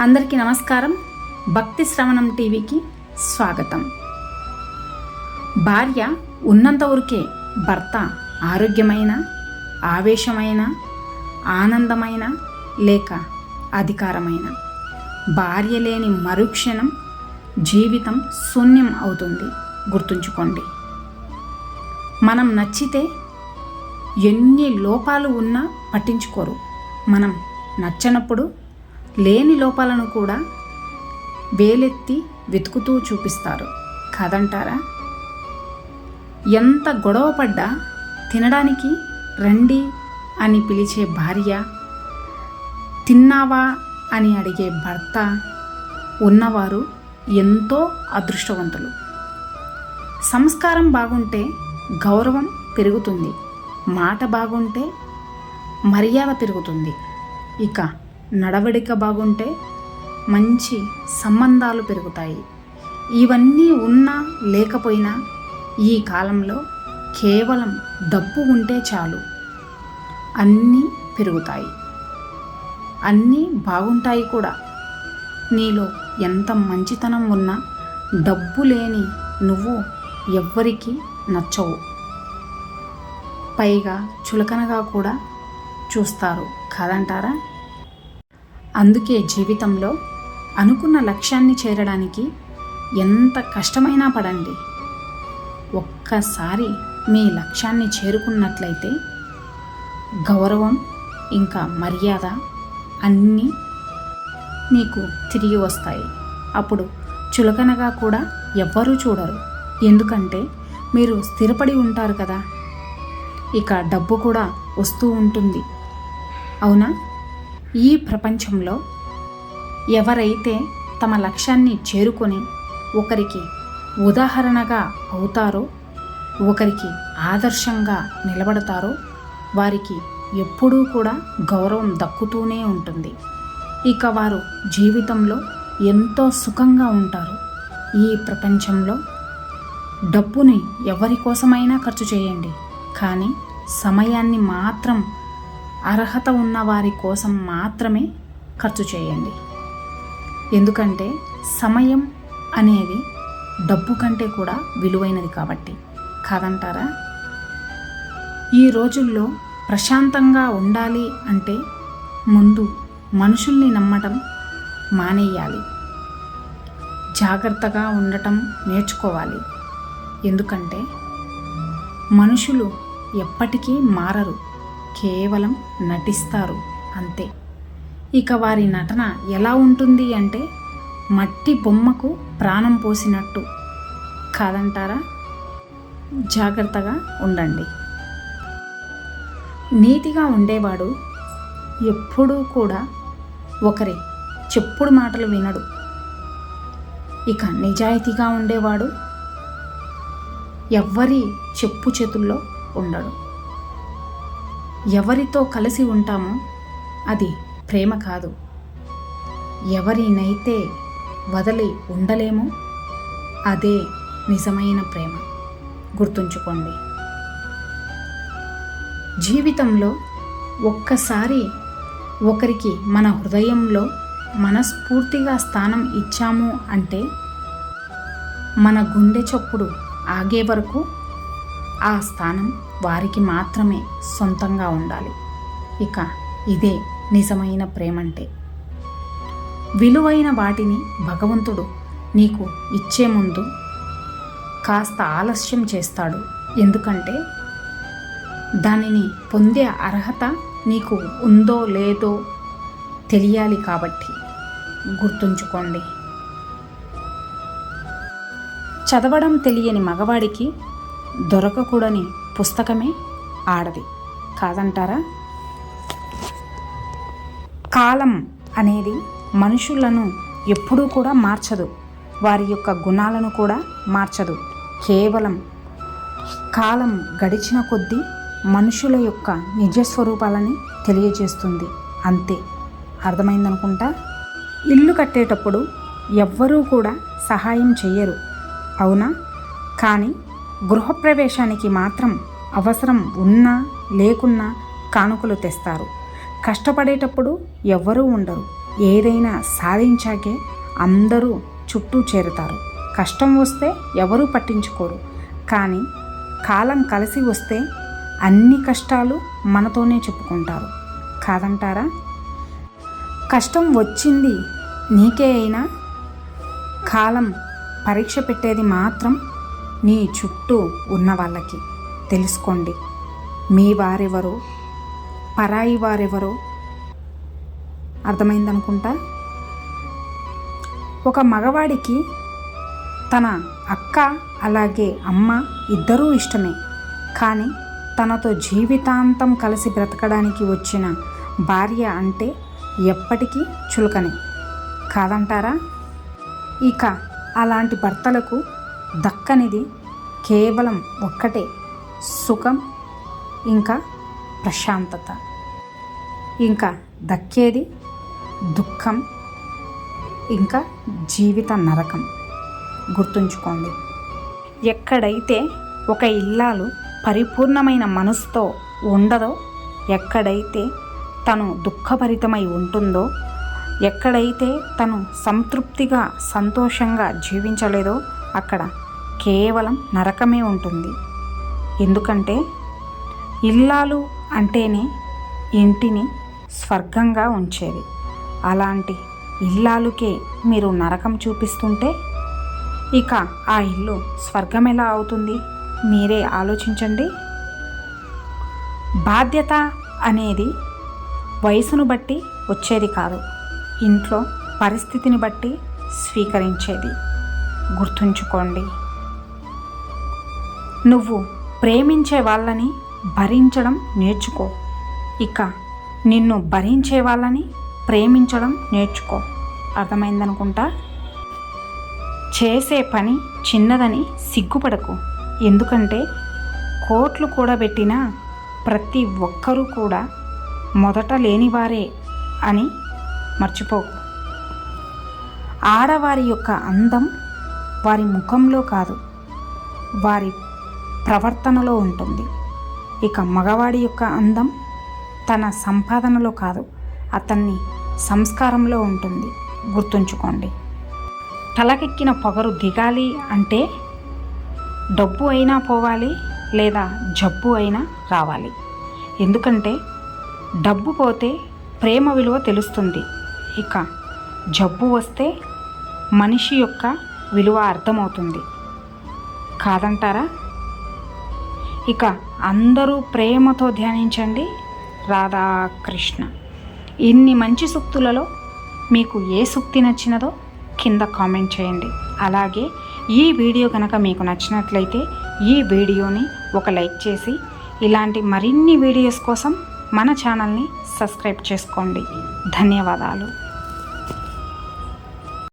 అందరికీ నమస్కారం. భక్తి శ్రవణం టీవీకి స్వాగతం. భార్య ఉన్నంత వరకే భర్త ఆరోగ్యమైన, ఆవేశమైన, ఆనందమైన లేక అధికారమైన. భార్య లేని మరుక్షణం జీవితం శూన్యం అవుతుంది. గుర్తుంచుకోండి. మనం నచ్చితే ఎన్ని లోపాలు ఉన్నా పట్టించుకోరు. మనం నచ్చనప్పుడు లేని లోపాలను కూడా వేలెత్తి వెతుకుతూ చూపిస్తారు కాదంటారా? ఎంత గొడవ పడ్డా తినడానికి రండి అని పిలిచే భార్య, తిన్నావా అని అడిగే భర్త ఉన్నవారు ఎంతో అదృష్టవంతులు. సంస్కారం బాగుంటే గౌరవం పెరుగుతుంది, మాట బాగుంటే మర్యాద పెరుగుతుంది. ఇక నడవడిక బాగుంటే మంచి సంబంధాలు పెరుగుతాయి. ఇవన్నీ ఉన్నా లేకపోయినా ఈ కాలంలో కేవలం డబ్బు ఉంటే చాలు, అన్నీ పెరుగుతాయి, అన్నీ బాగుంటాయి కూడా. నీలో ఎంత మంచితనం ఉన్నా డబ్బు లేని నువ్వు ఎవ్వరికీ నచ్చవు. పైగా చులకనగా కూడా చూస్తారు కాదంటారా? అందుకే జీవితంలో అనుకున్న లక్ష్యాన్ని చేరడానికి ఎంత కష్టమైనా పడండి. ఒక్కసారి మీ లక్ష్యాన్ని చేరుకున్నట్లయితే గౌరవం ఇంకా మర్యాద అన్నీ మీకు తిరిగి వస్తాయి. అప్పుడు చులకనగా కూడా ఎవ్వరూ చూడరు. ఎందుకంటే మీరు స్థిరపడి ఉంటారు కదా. ఇక డబ్బు కూడా వస్తూ ఉంటుంది. అవునా? ఈ ప్రపంచంలో ఎవరైతే తమ లక్ష్యాన్ని చేరుకొని ఒకరికి ఉదాహరణగా అవుతారో, ఒకరికి ఆదర్శంగా నిలబడతారో వారికి ఎప్పుడూ కూడా గౌరవం దక్కుతూనే ఉంటుంది. ఇక వారు జీవితంలో ఎంతో సుఖంగా ఉంటారు. ఈ ప్రపంచంలో డబ్బుని ఎవరి కోసమైనా ఖర్చు చేయండి, కానీ సమయాన్ని మాత్రం అర్హత ఉన్న వారి కోసం మాత్రమే ఖర్చు చేయండి. ఎందుకంటే సమయం అనేది డబ్బు కంటే కూడా విలువైనది కాబట్టి కాదంటారా? ఈ రోజుల్లో ప్రశాంతంగా ఉండాలి అంటే ముందు మనుషుల్ని నమ్మటం మానేయాలి. జాగ్రత్తగా ఉండటం నేర్చుకోవాలి. ఎందుకంటే మనుషులు ఎప్పటికీ మారరు, కేవలం నటిస్తారు అంతే. ఇక వారి నటన ఎలా ఉంటుంది అంటే మట్టి బొమ్మకు ప్రాణం పోసినట్టు కాదంటారా? జాగ్రత్తగా ఉండండి. నీతిగా ఉండేవాడు ఎప్పుడూ కూడా ఒకరి చెప్పుడు మాటలు వినడు. ఇక నిజాయితీగా ఉండేవాడు ఎవ్వరి చెప్పు చేతుల్లో ఉండడు. ఎవరితో కలిసి ఉంటామో అది ప్రేమ కాదు. ఎవరినైతే వదిలి ఉండలేమో అదే నిజమైన ప్రేమ. గుర్తుంచుకోండి. జీవితంలో ఒక్కసారి ఒకరికి మన హృదయంలో మనస్ఫూర్తిగా స్థానం ఇచ్చాము అంటే మన గుండె చప్పుడు ఆగే వరకు ఆ స్థానం వారికి మాత్రమే సొంతంగా ఉండాలి. ఇక ఇదే నిజమైన ప్రేమంటే. విలువైన వాటిని భగవంతుడు నీకు ఇచ్చే ముందు కాస్త ఆలస్యం చేస్తాడు. ఎందుకంటే దానిని పొందే అర్హత నీకు ఉందో లేదో తెలియాలి కాబట్టి. గుర్తుంచుకోండి. చదవడం తెలియని మగవాడికి దొరకకూడని పుస్తకమే ఆడది కాదంటారా? కాలం అనేది మనుషులను ఎప్పుడూ కూడా మార్చదు, వారి యొక్క గుణాలను కూడా మార్చదు. కేవలం కాలం గడిచిన కొద్దీ మనుషుల యొక్క నిజస్వరూపాలని తెలియజేస్తుంది అంతే. అర్థమైందనుకుంటా. ఇల్లు కట్టేటప్పుడు ఎవ్వరూ కూడా సహాయం చెయ్యరు, అవునా? కానీ గృహప్రవేశానికి మాత్రం అవసరం ఉన్నా లేకున్నా కానుకలు తెస్తారు. కష్టపడేటప్పుడు ఎవ్వరూ ఉండరు, ఏదైనా సాధించాకే అందరూ చుట్టూ చేరుతారు. కష్టం వస్తే ఎవరూ పట్టించుకోరు. కానీ కాలం కలిసి వస్తే అన్ని కష్టాలు మనతోనే చెప్పుకుంటారు. కాదంటారా? కష్టం వచ్చింది నీకే అయినా కాలం పరీక్ష పెట్టేది మాత్రం నీ చుట్టూ ఉన్న వాళ్ళకి. తెలుసుకోండి, మీ వారెవరో పరాయి వారెవరో అర్థమైందనుకుంటా. ఒక మగవాడికి తన అక్క అలాగే అమ్మ ఇద్దరూ ఇష్టమే. కానీ తనతో జీవితాంతం కలిసి బ్రతకడానికి వచ్చిన భార్య అంటే ఎప్పటికీ చులకనే. కాదంటారా? ఇక అలాంటి భర్తలకు దక్కనిది కేవలం ఒక్కటే, సుఖం ఇంకా ప్రశాంతత. ఇంకా దక్కేది దుఃఖం ఇంకా జీవిత నరకం. గుర్తుంచుకోండి, ఎక్కడైతే ఒక ఇల్లాలు పరిపూర్ణమైన మనసుతో ఉండదో, ఎక్కడైతే తను దుఃఖభరితమై ఉంటుందో, ఎక్కడైతే తను సంతృప్తిగా సంతోషంగా జీవించలేదో అక్కడ కేవలం నరకమే ఉంటుంది. ఎందుకంటే ఇల్లాలు అంటేనే ఇంటిని స్వర్గంగా ఉంచేది. అలాంటి ఇల్లాలుకే మీరు నరకం చూపిస్తుంటే ఇక ఆ ఇల్లు స్వర్గం ఎలా అవుతుంది? మీరే ఆలోచించండి. బాధ్యత అనేది వయసును బట్టి వచ్చేది కాదు, ఇంట్లో పరిస్థితిని బట్టి స్వీకరించేది. గుర్తుంచుకోండి, నువ్వు ప్రేమించే వాళ్ళని భరించడం నేర్చుకో. ఇక నిన్ను భరించే వాళ్ళని ప్రేమించడం నేర్చుకో. అర్థమైందనుకుంటా. చేసే పని చిన్నదని సిగ్గుపడకు. ఎందుకంటే కోట్లు కూడబెట్టిన ప్రతి ఒక్కరూ కూడా మొదట లేనివారే అని మర్చిపోకు. ఆడవారి యొక్క అందం వారి ముఖంలో కాదు, వారి ప్రవర్తనలో ఉంటుంది. ఇక మగవాడి యొక్క అందం తన సంపాదనలో కాదు, అతన్ని సంస్కారంలో ఉంటుంది. గుర్తుంచుకోండి. తలకెక్కిన పొగరు దిగాలి అంటే డబ్బు అయినా పోవాలి, లేదా జబ్బు అయినా రావాలి. ఎందుకంటే డబ్బు పోతే ప్రేమ విలువ తెలుస్తుంది. ఇక జబ్బు వస్తే మనిషి యొక్క విలువ అర్థమవుతుంది. కాదంటారా? ఇక అందరూ ప్రేమతో ధ్యానించండి. రాధాకృష్ణ. ఇన్ని మంచి సూక్తులలో మీకు ఏ సూక్తి నచ్చినదో కింద కామెంట్ చేయండి. అలాగే ఈ వీడియో కనుక మీకు నచ్చినట్లయితే ఈ వీడియోని ఒక లైక్ చేసి ఇలాంటి మరిన్ని వీడియోస్ కోసం మన ఛానల్ని సబ్స్క్రైబ్ చేసుకోండి. ధన్యవాదాలు.